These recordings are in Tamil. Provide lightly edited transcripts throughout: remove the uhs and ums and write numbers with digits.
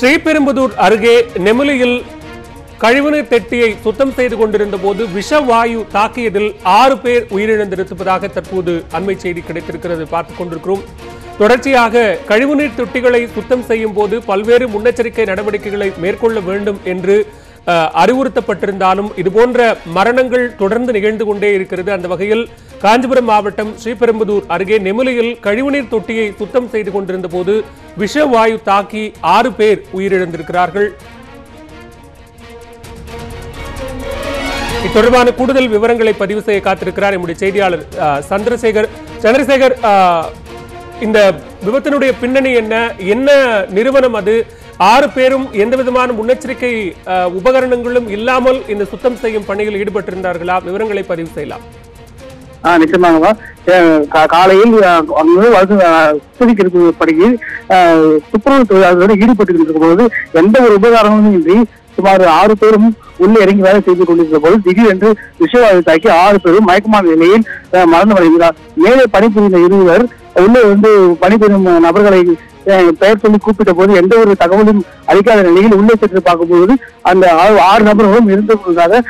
ஸ்ரீபெரும்புதூர் அருகே நெமிலியில் கழிவுநீர் தொட்டியை சுத்தம் செய்து கொண்டிருந்த போது விஷவாயு தாக்கியதில் 6 பேர் உயிரிழந்திருப்பதாக தற்போது அண்மை செய்தி கிடைத்திருக்கிறது பார்த்துக் கொண்டிருக்கிறோம். தொடர்ச்சியாக கழிவுநீர் தொட்டிகளை சுத்தம் செய்யும் போது பல்வேறு முன்னெச்சரிக்கை நடவடிக்கைகளை மேற்கொள்ள வேண்டும் என்று அறிவுறுத்தப்பட்டிருந்தாலும் இதுபோன்ற மரணங்கள் தொடர்ந்து நிகழ்ந்து கொண்டே இருக்கிறது. அந்த வகையில் காஞ்சிபுரம் மாவட்டம் ஸ்ரீபெரும்புதூர் அருகே நெமிலியில் கழிவுநீர் தொட்டியை சுத்தம் செய்து கொண்டிருந்த போது விஷவாயு தாக்கி 6 பேர் உயிரிழந்திருக்கிறார்கள். தொடர்பான கூடுதல் விவரங்களை பதிவு செய்ய காத்திருக்கிறார் நம்முடைய செய்தியாளர் சந்திரசேகர். இந்த விபத்தினுடைய பின்னணி என்ன நிறுவனம் அது? 6 பேரும் எந்த விதமான முன்னெச்சரிக்கை உபகரணங்களும் இல்லாமல் இந்த சுத்தம் செய்யும் பணியில் ஈடுபட்டிருந்தார்களா? விவரங்களை பதிவு செய்யலாம். நிச்சயமாக காலையில் பணியில் துப்புரவு தொழிலாளர்களோடு ஈடுபட்டு இருக்கும் போது எந்த ஒரு உபகரணமும் இன்றி சுமார் 6 பேரும் உள்ளே இறங்கி வேலை செய்து கொண்டிருந்த போது திடீரென்று விஷவாயு தாக்கி 6 பேரும் மயக்கமான நிலையில் மரணமடைந்தார். மேலே பணிபுரிந்த 20 உள்ளே பணிபுரியும் நபர்களை பெயர் சொல்லி கூப்பிட்ட போது எந்த ஒரு தகவலும் அளிக்காத நிலையில் உள்ளே சென்று பார்க்கும்போது அந்த 6 நபர்களும் இருந்ததாக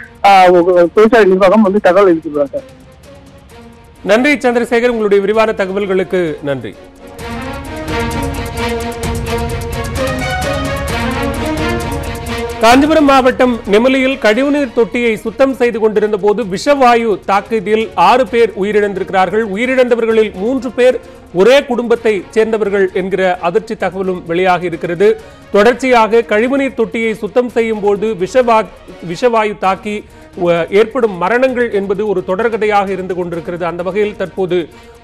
தொழிற்சாலை நிர்வாகம் தகவல் அளித்துள்ளார்கள். நன்றி சந்திரசேகர், உங்களுடைய விரிவான தகவல்களுக்கு நன்றி. காஞ்சிபுரம் மாவட்டம் நெமிலியில் கழிவுநீர் தொட்டியை சுத்தம் செய்து கொண்டிருந்த போது விஷவாயு தாக்கியதில் 6 பேர் உயிரிழந்திருக்கிறார்கள். உயிரிழந்தவர்களில் 3 பேர் ஒரே குடும்பத்தை சேர்ந்தவர்கள் என்கிற அதிர்ச்சி தகவலும் வெளியாகி இருக்கிறது. தொடர்ச்சியாக கழிவுநீர் தொட்டியை சுத்தம் செய்யும் போது விஷவாயு தாக்கி ஏற்படும் மரணங்கள் என்பது ஒரு தொடர்கதையாக இருந்து கொண்டிருக்கிறது. அந்த வகையில் தற்போது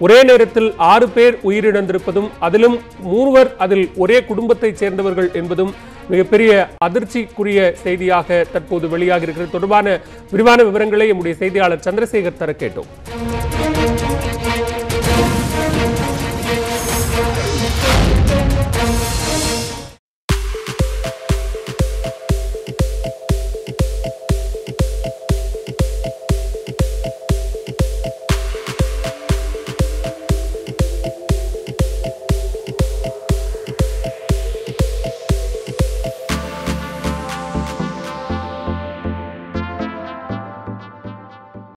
ஒரே நேரத்தில் 6 பேர் உயிரிழந்திருப்பதும் அதிலும் 3 அதில் ஒரே குடும்பத்தை சேர்ந்தவர்கள் என்பதும் மிகப்பெரிய அதிர்ச்சிக்குரிய செய்தியாக தற்போது வெளியாகி இருக்கிறது. தொடர்பான விரிவான விவரங்களை நம்முடைய செய்தியாளர் சந்திரசேகர் தர கேட்டோம்.